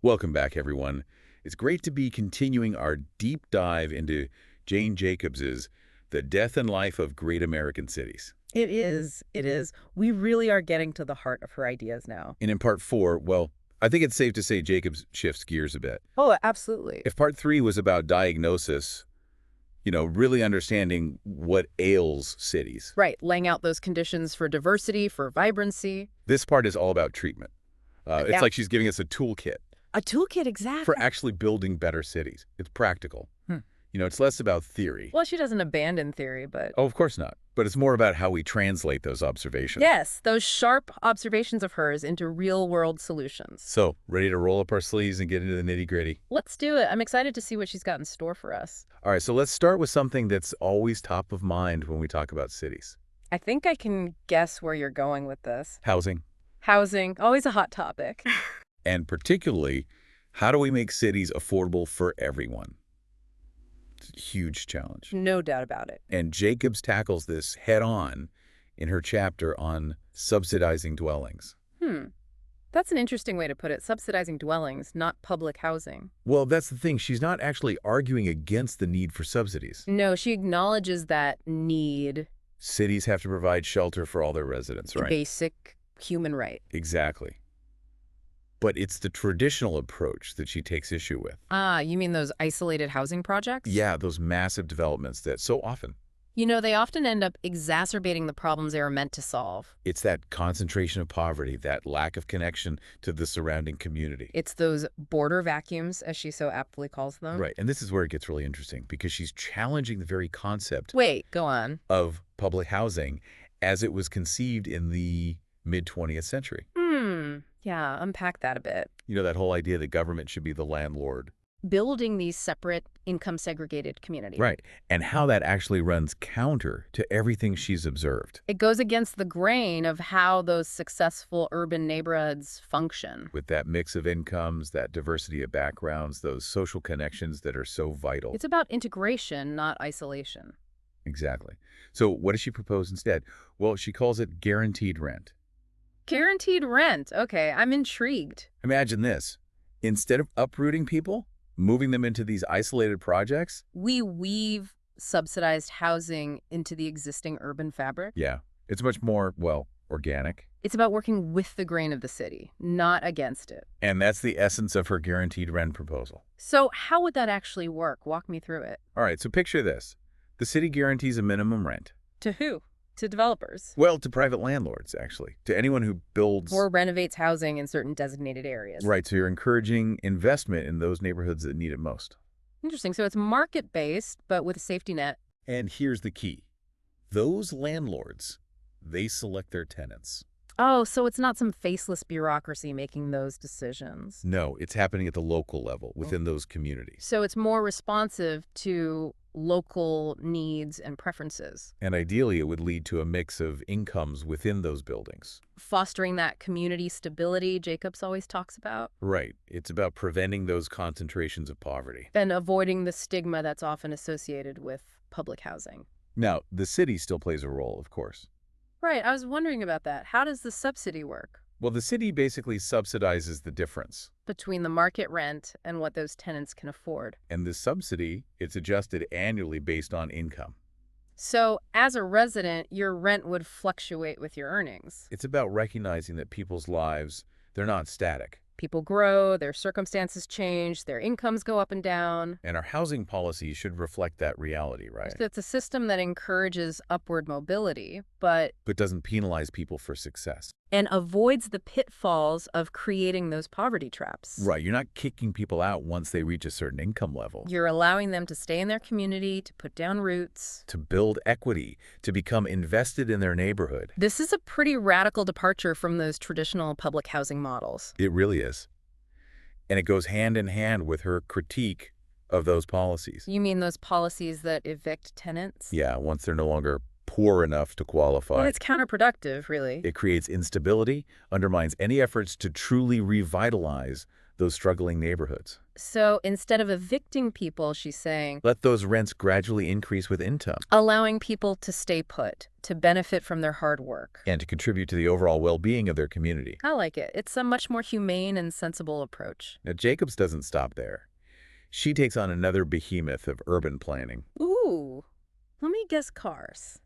Welcome back, everyone. It's great to be continuing our deep dive into Jane Jacobs's The Death and Life of Great American Cities. It is. It is. We really are getting to the heart of her ideas now. And in part 4, well, I think it's safe to say Jacobs shifts gears a bit. Oh, absolutely. If part 3 was about diagnosis, really understanding what ails cities, Right, laying out those conditions for diversity, for vibrancy. this part is all about treatment. It's Yeah. like she's giving us a toolkit A toolkit, exactly. for actually building better cities. It's practical. It's less about theory. Well, she doesn't abandon theory, but... Oh, of course not. But it's more about how we translate those observations. Yes, those sharp observations of hers into real-world solutions. So, ready to roll up our sleeves and get into the nitty-gritty? Let's do it. I'm excited to see what she's got in store for us. All right, so let's start with something that's always top of mind when we talk about cities. I think I can guess where you're going with this. Housing. Housing, always a hot topic. And particularly, how do we make cities affordable for everyone? It's a huge challenge. No doubt about it. And Jacobs tackles this head-on in her chapter on subsidizing dwellings. That's an interesting way to put it. Subsidizing dwellings, not public housing. Well, that's the thing. She's not actually arguing against the need for subsidies. No, she acknowledges that need, Cities have to provide shelter for all their residents, a right? basic human right. Exactly. But it's the traditional approach that she takes issue with. Ah, you mean those isolated housing projects? Yeah, those massive developments that so often, They often end up exacerbating the problems they were meant to solve. it's that concentration of poverty, that lack of connection to the surrounding community. It's those border vacuums, as she so aptly calls them. Right, and this is where it gets really interesting because she's challenging the very concept Wait, go on. of public housing as it was conceived in the mid-20th century. Yeah, unpack that a bit. That whole idea that government should be the landlord. Building these separate, income-segregated communities. Right, and how that actually runs counter to everything she's observed. It goes against the grain of how those successful urban neighborhoods function. With that mix of incomes, that diversity of backgrounds, those social connections that are so vital. It's about integration, not isolation. Exactly. So what does she propose instead? Well, she calls it guaranteed rent. Guaranteed rent. Okay, I'm intrigued. Imagine this. Instead of uprooting people, moving them into these isolated projects, We weave subsidized housing into the existing urban fabric. yeah, it's much more, organic. It's about working with the grain of the city, not against it. And that's the essence of her guaranteed rent proposal. So how would that actually work? Walk me through it. All right, so picture this. The city guarantees a minimum rent. To who? To developers. Well, to private landlords, actually. To anyone who builds... Or renovates housing in certain designated areas. Right, so you're encouraging investment in those neighborhoods that need it most. Interesting. So it's market-based, but with a safety net. And here's the key. Those landlords, they select their tenants. Oh, so it's not some faceless bureaucracy making those decisions. No, it's happening at the local level, within those communities. So it's more responsive to local needs and preferences, And ideally, it would lead to a mix of incomes within those buildings. fostering that community stability Jacobs always talks about, Right. It's about preventing those concentrations of poverty. and avoiding the stigma that's often associated with public housing. Now, the city still plays a role, of course. Right, I was wondering about that. How does the subsidy work Well, the city basically subsidizes the difference. between the market rent and what those tenants can afford? And this subsidy, it's adjusted annually based on income. So as a resident, your rent would fluctuate with your earnings. It's about recognizing that people's lives, they're not static. People grow, their circumstances change, their incomes go up and down. And our housing policy should reflect that reality, right? So it's a system that encourages upward mobility, but But doesn't penalize people for success. and avoids the pitfalls of creating those poverty traps. Right, you're not kicking people out once they reach a certain income level. You're allowing them to stay in their community, to put down roots. To build equity, to become invested in their neighborhood. This is a pretty radical departure from those traditional public housing models. It really is. And it goes hand in hand with her critique of those policies. You mean those policies that evict tenants? Yeah, once they're no longer poor enough to Well, qualify. it's counterproductive, really. It creates instability, undermines any efforts to truly revitalize those struggling neighborhoods. So instead of evicting people, she's saying, Let those rents gradually increase with income allowing people to stay put, to benefit from their hard work. and to contribute to the overall well-being of their community. I like it. It's a much more humane and sensible approach. Now, Jacobs doesn't stop there. She takes on another behemoth of urban planning. Ooh, let me guess cars.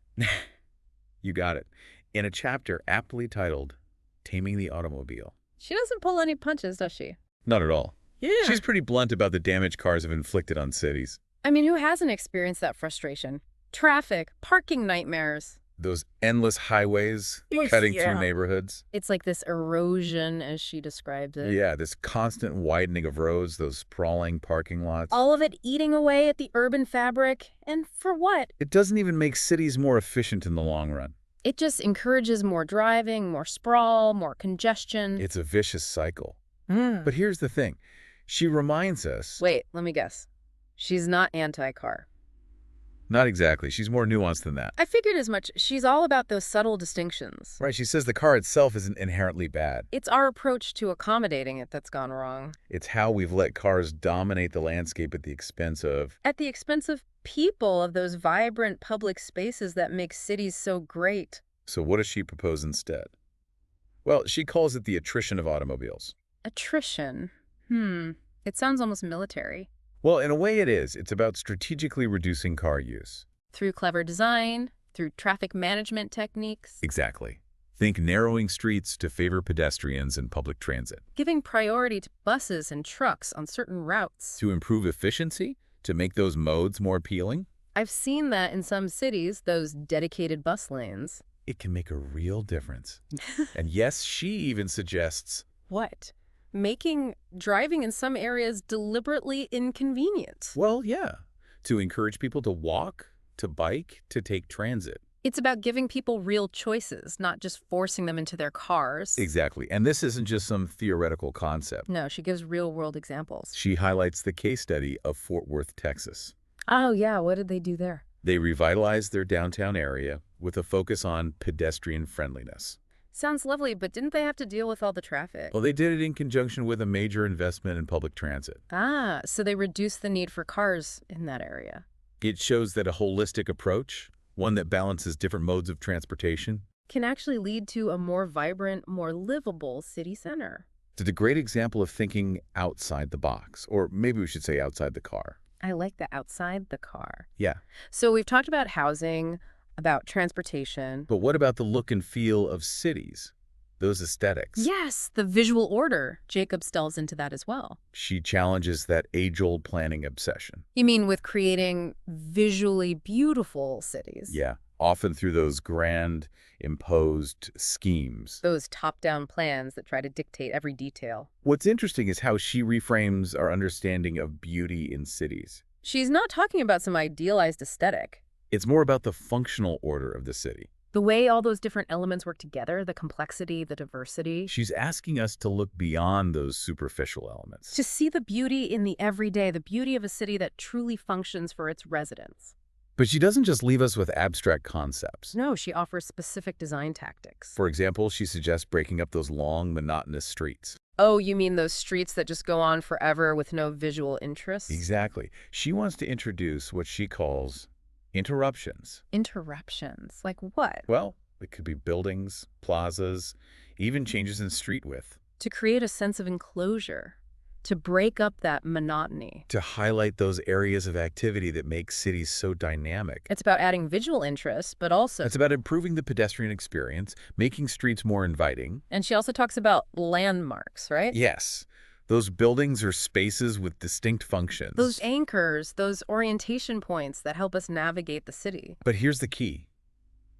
You got it. In a chapter aptly titled, Taming the Automobile. She doesn't pull any punches, does she? Not at all. Yeah. She's pretty blunt about the damage cars have inflicted on cities. I mean, who hasn't experienced that frustration? Traffic, parking nightmares. Those endless highways Yes, cutting yeah. through neighborhoods. It's like this erosion, as she described it. Yeah, this constant widening of roads, those sprawling parking lots. All of it eating away at the urban fabric. And for what? It doesn't even make cities more efficient in the long run. It just encourages more driving, more sprawl, more congestion. It's a vicious cycle. But here's the thing. She reminds us... Wait, let me guess. She's not anti-car. Not exactly. She's more nuanced than that. I figured as much. She's all about those subtle distinctions. Right, she says the car itself isn't inherently bad. It's our approach to accommodating it that's gone wrong. It's how we've let cars dominate the landscape at the expense of... At the expense of people, of those vibrant public spaces that make cities so great. So what does she propose instead? Well, she calls it the attrition of automobiles. Attrition. It sounds almost military. Well, in a way it is. It's about strategically reducing car use. Through clever design, through traffic management techniques. Exactly. Think narrowing streets to favor pedestrians and public transit. Giving priority to buses and trucks on certain routes. To improve efficiency? To make those modes more appealing? I've seen that in some cities, those dedicated bus lanes. It can make a real difference. And yes, she even suggests... What? Making driving in some areas deliberately inconvenient. Well, yeah. To encourage people to walk, to bike, to take transit. It's about giving people real choices, not just forcing them into their cars. Exactly. And this isn't just some theoretical concept. No, she gives real-world examples. She highlights the case study of Fort Worth, Texas. Oh, yeah. What did they do there? They revitalized their downtown area with a focus on pedestrian friendliness. Sounds lovely, but didn't they have to deal with all the traffic? Well, they did it in conjunction with a major investment in public transit. Ah, so they reduced the need for cars in that area. It shows that a holistic approach, one that balances different modes of transportation, Can actually lead to a more vibrant, more livable city center. it's a great example of thinking outside the box, or maybe we should say outside the car. I like the outside the car. Yeah, So we've talked about housing, about transportation. but what about the look and feel of cities? Those aesthetics. Yes, the visual order. Jacobs delves into that as well. She challenges that age-old planning obsession. You mean with creating visually beautiful cities? Yeah, often through those grand, imposed schemes. Those top-down plans that try to dictate every detail. What's interesting is how she reframes our understanding of beauty in cities. She's not talking about some idealized aesthetic. It's more about the functional order of the city. The way all those different elements work together, the complexity, the diversity. She's asking us to look beyond those superficial elements. To see the beauty in the everyday, the beauty of a city that truly functions for its residents. But she doesn't just leave us with abstract concepts. No, she offers specific design tactics. For example, she suggests breaking up those long, monotonous streets. Oh, you mean those streets that just go on forever with no visual interest? Exactly. She wants to introduce what she calls interruptions. Interruptions? Like what? Well, it could be buildings, plazas, even changes in street width. To create a sense of enclosure. To break up that monotony. To highlight those areas of activity that make cities so dynamic. It's about adding visual interest, but also... It's about improving the pedestrian experience, making streets more inviting. And she also talks about landmarks, right? Yes. Those buildings are spaces with distinct functions. Those anchors, those orientation points that help us navigate the city. But here's the key.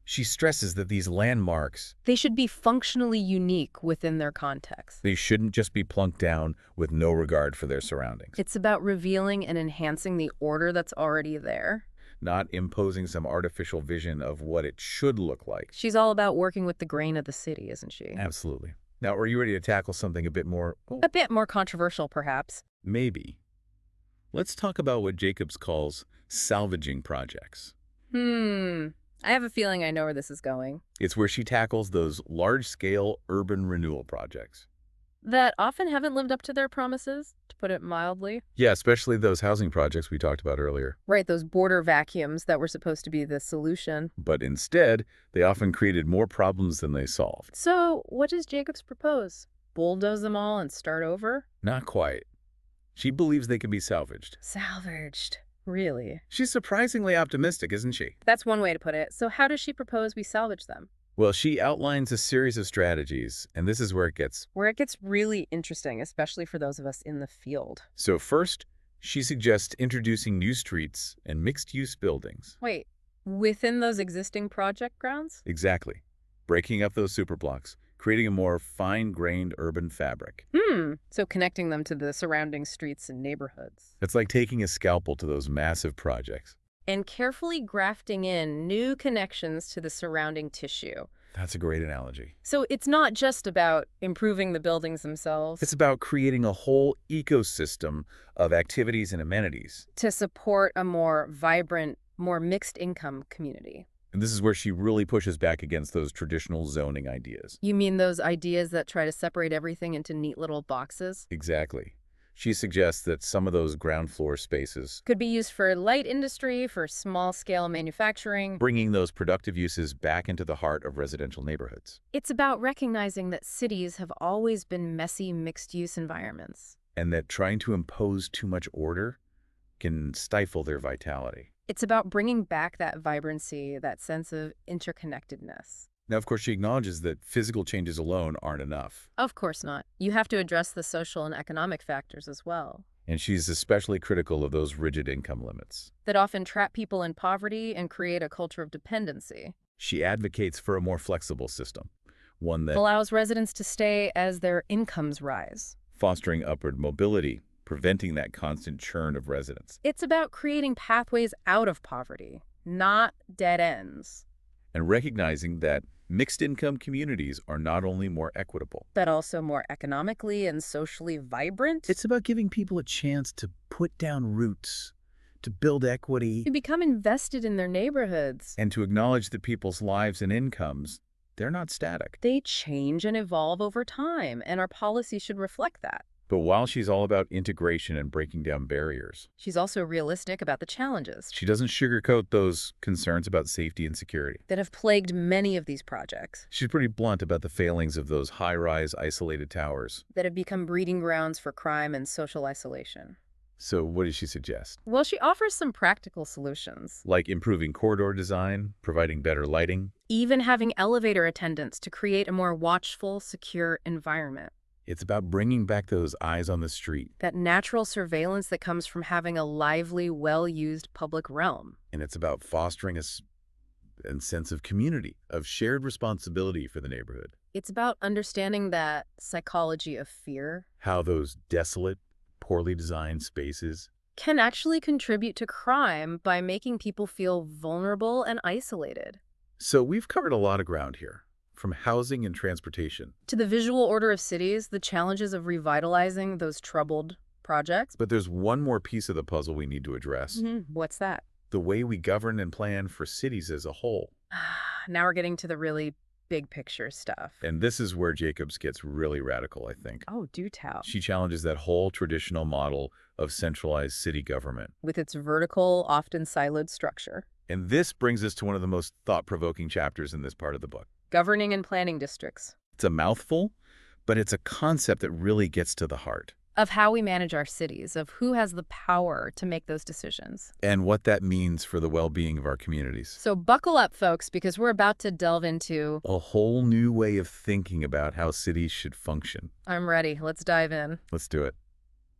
She stresses that these landmarks, They should be functionally unique within their context. they shouldn't just be plunked down with no regard for their surroundings. It's about revealing and enhancing the order that's already there. Not imposing some artificial vision of what it should look like. She's all about working with the grain of the city, isn't she? Absolutely. Now, are you ready to tackle something a bit more... A bit more controversial, perhaps. Maybe. Let's talk about what Jacobs calls salvaging projects. I have a feeling I know where this is going. It's where she tackles those large-scale urban renewal projects. That often haven't lived up to their promises, to put it mildly. Yeah, especially those housing projects we talked about earlier. Right, those border vacuums that were supposed to be the solution. But instead, they often created more problems than they solved. So, what does Jacobs propose? Bulldoze them all and start over? Not quite. She believes they can be salvaged. Salvaged. Really? She's surprisingly optimistic, isn't she? That's one way to put it. So how does she propose we salvage them? Well, she outlines a series of strategies, and this is where it gets. Where it gets really interesting, especially for those of us in the field. So first, she suggests introducing new streets and mixed-use buildings. Wait, within those existing project grounds? Exactly. Breaking up those superblocks, creating a more fine-grained urban fabric. So connecting them to the surrounding streets and neighborhoods. It's like taking a scalpel to those massive projects. And carefully grafting in new connections to the surrounding tissue. That's a great analogy. So it's not just about improving the buildings themselves. It's about creating a whole ecosystem of activities and amenities. To support a more vibrant, more mixed income community. And this is where she really pushes back against those traditional zoning ideas. You mean those ideas that try to separate everything into neat little boxes? Exactly. She suggests that some of those ground floor spaces, Could be used for light industry, for small-scale manufacturing. bringing those productive uses back into the heart of residential neighborhoods. It's about recognizing that cities have always been messy, mixed-use environments. And that trying to impose too much order can stifle their vitality. It's about bringing back that vibrancy, that sense of interconnectedness. Now, of course, she acknowledges that physical changes alone aren't enough. Of course not. You have to address the social and economic factors as well. And she's especially critical of those rigid income limits. That often trap people in poverty and create a culture of dependency. She advocates for a more flexible system, one that Allows residents to stay as their incomes rise. fostering upward mobility, preventing that constant churn of residents, It's about creating pathways out of poverty, not dead ends. and recognizing that mixed-income communities are not only more equitable. But also more economically and socially vibrant. It's about giving people a chance to put down roots, to build equity, To become invested in their neighborhoods. and to acknowledge that people's lives and incomes, they're not static. They change and evolve over time, and our policy should reflect that. But while she's all about integration and breaking down barriers, She's also realistic about the challenges she doesn't sugarcoat those concerns about safety and security. that have plagued many of these projects, She's pretty blunt about the failings of those high-rise isolated towers. that have become breeding grounds for crime and social isolation. So what does she suggest? Well, she offers some practical solutions, Like improving corridor design, providing better lighting. even having elevator attendants to create a more watchful, secure environment. It's about bringing back those eyes on the street. That natural surveillance that comes from having a lively, well-used public realm. And it's about fostering a sense of community, of shared responsibility for the neighborhood. It's about understanding that psychology of fear How those desolate, poorly designed spaces can actually contribute to crime by making people feel vulnerable and isolated. So we've covered a lot of ground here, from housing and transportation. To the visual order of cities, the challenges of revitalizing those troubled projects. But there's one more piece of the puzzle we need to address. What's that? The way we govern and plan for cities as a whole. Now we're getting to the really big picture stuff. And this is where Jacobs gets really radical, I think. Oh, do tell. She challenges that whole traditional model of centralized city government. With its vertical, often siloed structure. And this brings us to one of the most thought-provoking chapters in this part of the book. Governing and planning districts. It's a mouthful, but it's a concept that really gets to the heart. Of how we manage our cities, of who has the power to make those decisions. And what that means for the well-being of our communities. So buckle up, folks, because we're about to delve into... A whole new way of thinking about how cities should function. I'm ready. Let's dive in. Let's do it.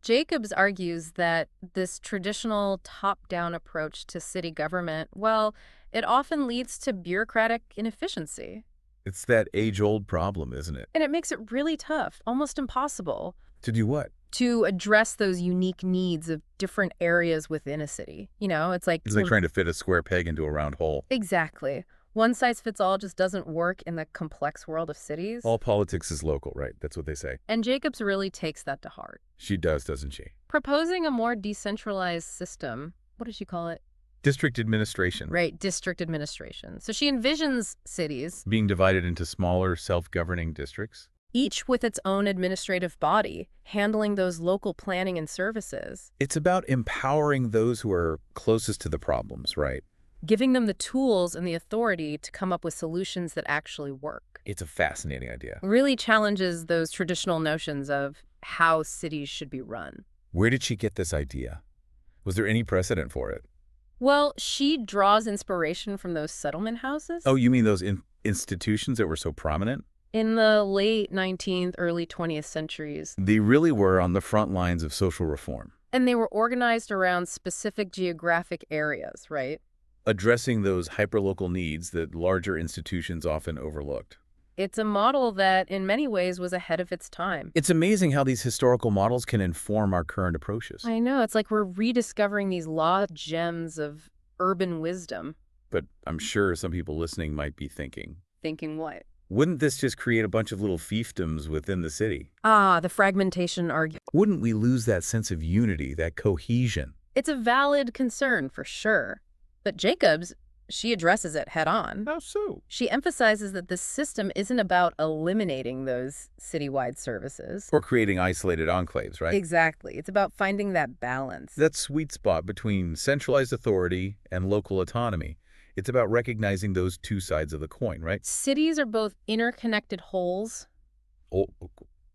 Jacobs argues that this traditional top-down approach to city government, well, it often leads to bureaucratic inefficiency. It's that age-old problem, isn't it? And it makes it really tough, almost impossible, To do what? to address those unique needs of different areas within a city. You know, it's like Trying to fit a square peg into a round hole. Exactly. One size fits all just doesn't work in the complex world of cities. All politics is local, right? That's what they say. And Jacobs really takes that to heart. She does, doesn't she? Proposing a more decentralized system, what does she call it? District administration. Right, district administration. So she envisions cities, Being divided into smaller, self-governing districts. each with its own administrative body, handling those local planning and services, It's about empowering those who are closest to the problems, right? giving them the tools and the authority to come up with solutions that actually work. It's a fascinating idea. Really challenges those traditional notions of how cities should be run. Where did she get this idea? Was there any precedent for it? Well, she draws inspiration from those settlement houses. Oh, you mean those institutions that were so prominent? In the late 19th, early 20th centuries. They really were on the front lines of social reform, And they were organized around specific geographic areas, right? addressing those hyperlocal needs that larger institutions often overlooked. It's a model that, in many ways, was ahead of its time. It's amazing how these historical models can inform our current approaches. I know, it's like we're rediscovering these lost gems of urban wisdom. But I'm sure some people listening might be thinking, Thinking what? wouldn't this just create a bunch of little fiefdoms within the city? Ah, the fragmentation argument. Wouldn't we lose that sense of unity, that cohesion? It's a valid concern, for sure. But Jacobs, she addresses it head on. How so? She emphasizes that this system isn't about eliminating those citywide services. Or creating isolated enclaves, right? Exactly. It's about finding that balance. That sweet spot between centralized authority and local autonomy. It's about recognizing those two sides of the coin, right? Cities are both interconnected wholes. Oh,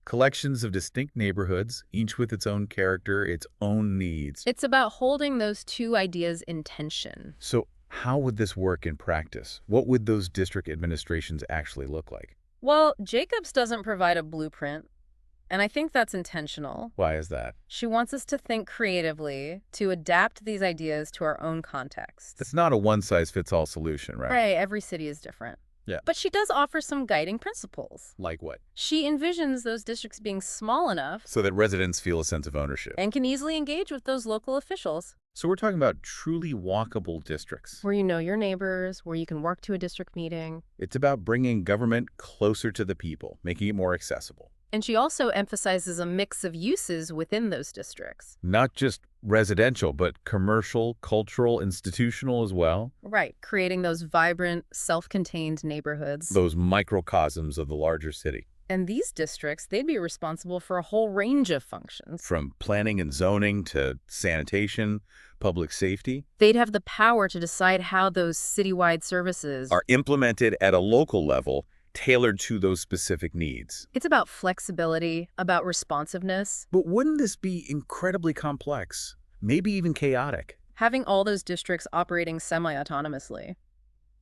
collections of distinct neighborhoods, each with its own character, its own needs. It's about holding those two ideas in tension. So how would this work in practice? What would those district administrations actually look like? Well, Jacobs doesn't provide a blueprint, and I think that's intentional. Why is that? She wants us to think creatively, to adapt these ideas to our own context. It's not a one-size-fits-all solution, right? Right, every city is different. Yeah. But she does offer some guiding principles. Like what? She envisions those districts being small enough So that residents feel a sense of ownership. and can easily engage with those local officials, So we're talking about truly walkable districts. where you know your neighbors, where you can work to a district meeting. It's about bringing government closer to the people, making it more accessible. And she also emphasizes a mix of uses within those districts. Not just residential, but commercial, cultural, institutional as well. Right, creating those vibrant, self-contained neighborhoods. Those microcosms of the larger city. And these districts, they'd be responsible for a whole range of functions. From planning and zoning to sanitation, public safety, They'd have the power to decide how those citywide services are implemented at a local level, tailored to those specific needs. It's about flexibility, about responsiveness. But wouldn't this be incredibly complex, maybe even chaotic? Having all those districts operating semi-autonomously.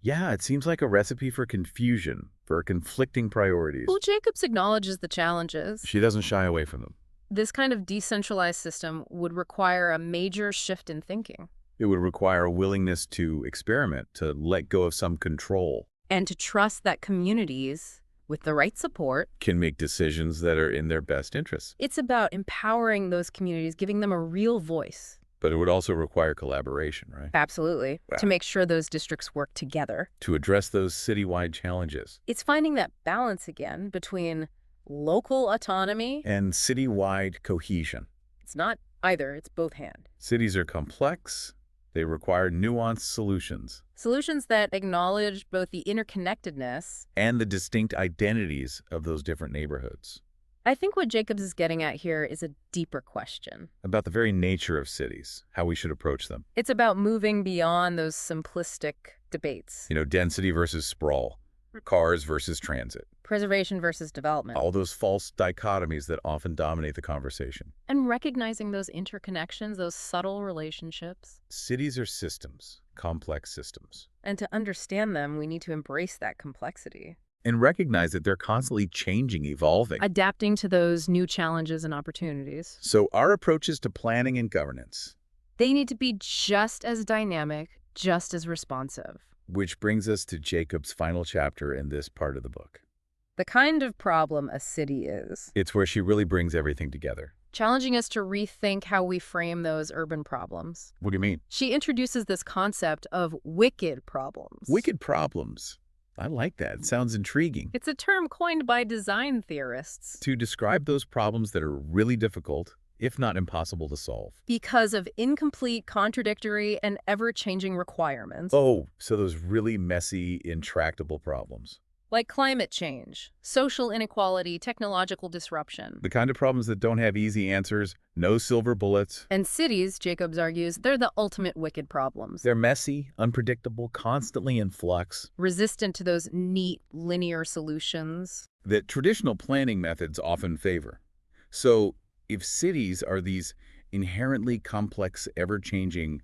Yeah, it seems like a recipe for confusion, for conflicting priorities. Well, Jacobs acknowledges the challenges. She doesn't shy away from them. This kind of decentralized system would require a major shift in thinking. It would require a willingness to experiment, to let go of some control. And to trust that communities, with the right support, Can make decisions that are in their best interests. it's about empowering those communities, giving them a real voice. But it would also require collaboration, right? Absolutely. Wow. To make sure those districts work together. To address those citywide challenges. It's finding that balance again between local autonomy. And citywide cohesion. It's not either, it's both hand. Cities are complex. They require nuanced solutions. Solutions that acknowledge both the interconnectedness. And the distinct identities of those different neighborhoods. I think what Jacobs is getting at here is a deeper question. About the very nature of cities, how we should approach them. It's about moving beyond those simplistic debates. Density versus sprawl, cars versus transit. Preservation versus development. All those false dichotomies that often dominate the conversation. And recognizing those interconnections, those subtle relationships. Cities are systems, complex systems. And to understand them, we need to embrace that complexity. And recognize that they're constantly changing, evolving. Adapting to those new challenges and opportunities. So our approaches to planning and governance. They need to be just as dynamic, just as responsive. Which brings us to Jacob's final chapter in this part of the book. The kind of problem a city is. It's where she really brings everything together. Challenging us to rethink how we frame those urban problems. What do you mean? She introduces this concept of wicked problems. Wicked problems. I like that. It sounds intriguing. It's a term coined by design theorists. To describe those problems that are really difficult, if not impossible to solve. because of incomplete, contradictory, and ever-changing requirements. Oh, so those really messy, intractable problems. Like climate change, social inequality, technological disruption. The kind of problems that don't have easy answers, no silver bullets. And cities, Jacobs argues, they're the ultimate wicked problems. They're messy, unpredictable, constantly in flux. Resistant to those neat, linear solutions. That traditional planning methods often favor. So, if cities are these inherently complex, ever-changing,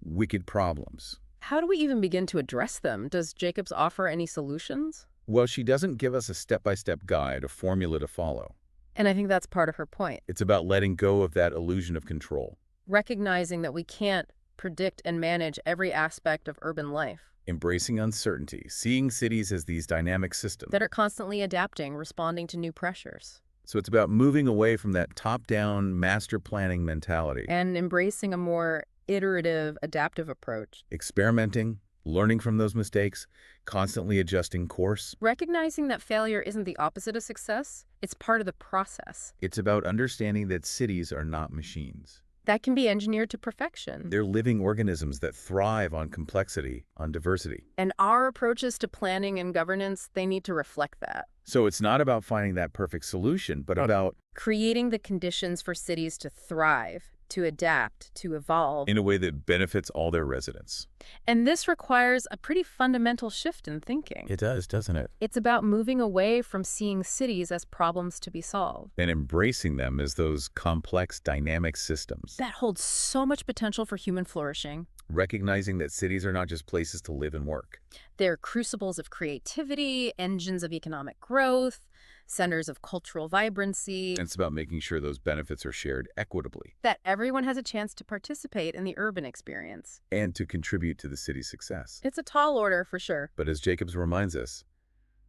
wicked problems, How do we even begin to address them? Does Jacobs offer any solutions? well, she doesn't give us a step-by-step guide, a formula to follow. And I think that's part of her point. It's about letting go of that illusion of control, Recognizing that we can't predict and manage every aspect of urban life. embracing uncertainty, seeing cities as these dynamic systems. That are constantly adapting, responding to new pressures. So it's about moving away from that top-down master planning mentality, And embracing a more iterative, adaptive approach. experimenting, learning from those mistakes, constantly adjusting course. Recognizing that failure isn't the opposite of success, it's part of the process. It's about understanding that cities are not machines. That can be engineered to perfection. They're living organisms that thrive on complexity, on diversity. And our approaches to planning and governance, they need to reflect that. So it's not about finding that perfect solution, but about Creating the conditions for cities to thrive, to adapt, to evolve. in a way that benefits all their residents. And this requires a pretty fundamental shift in thinking. It does, doesn't it? It's about moving away from seeing cities as problems to be solved. And embracing them as those complex, dynamic systems. That holds so much potential for human flourishing. Recognizing that cities are not just places to live and work. They're crucibles of creativity, engines of economic growth, centers of cultural vibrancy. And it's about making sure those benefits are shared equitably That everyone has a chance to participate in the urban experience. and to contribute to the city's success. It's a tall order for sure. But as Jacobs reminds us,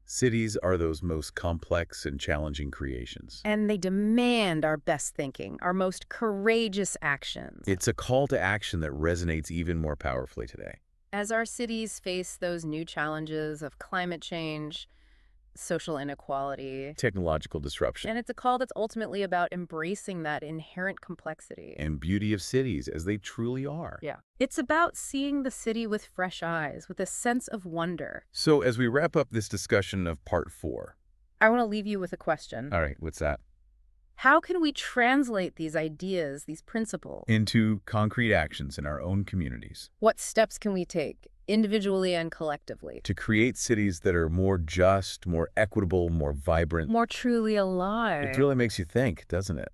cities are those most complex and challenging creations. And they demand our best thinking, our most courageous actions. It's a call to action that resonates even more powerfully today. As our cities face those new challenges of climate change, social inequality, Technological disruption and it's a call that's ultimately about embracing that inherent complexity. and beauty of cities as they truly are. Yeah. It's about seeing the city with fresh eyes, with a sense of wonder. So as we wrap up this discussion of part 4. I want to leave you with a question. All right, what's that? How can we translate these ideas, these principles? Into concrete actions in our own communities What steps can we take, individually and collectively? to create cities that are more just, more equitable, more vibrant. More truly alive. It really makes you think, doesn't it,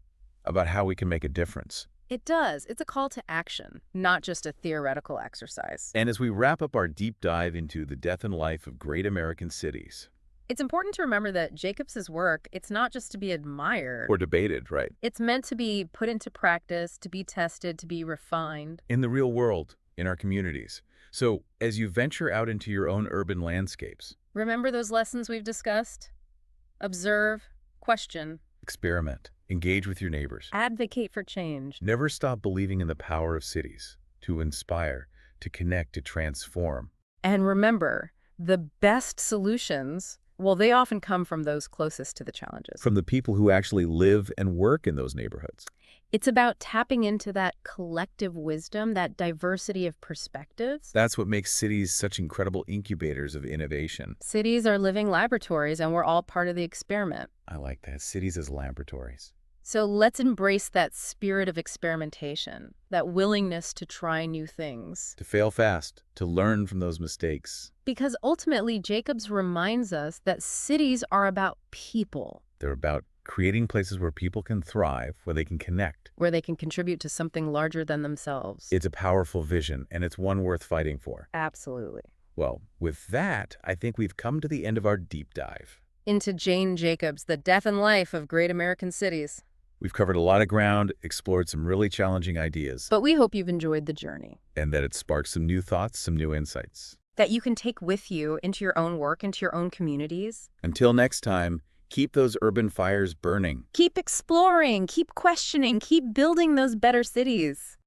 about how we can make a difference. It does. It's a call to action, not just a theoretical exercise. And as we wrap up our deep dive into the death and life of great American cities, It's important to remember that Jacobs's work, it's not just to be admired. or debated, right, It's meant to be put into practice, to be tested, to be refined. in the real world, in our communities. So as you venture out into your own urban landscapes, Remember those lessons we've discussed? Observe, question, experiment, engage with your neighbors. advocate for change. Never stop believing in the power of cities to inspire, to connect, to transform. And remember, the best solutions, well, they often come from those closest to the challenges. From the people who actually live and work in those neighborhoods. It's about tapping into that collective wisdom, that diversity of perspectives. That's what makes cities such incredible incubators of innovation. Cities are living laboratories, and we're all part of the experiment. I like that. Cities as laboratories. So let's embrace that spirit of experimentation, that willingness to try new things. To fail fast, to learn from those mistakes. Because ultimately, Jacobs reminds us that cities are about people, They're about creating places where people can thrive, where they can connect. where they can contribute to something larger than themselves. It's a powerful vision, and it's one worth fighting for. Absolutely. Well, with that, I think we've come to the end of our deep dive. Into Jane Jacobs, The Death and Life of Great American Cities. We've covered a lot of ground, explored some really challenging ideas, But we hope you've enjoyed the journey, and that it sparked some new thoughts, some new insights. that you can take with you into your own work, into your own communities. Until next time, keep those urban fires burning. Keep exploring, keep questioning, keep building those better cities.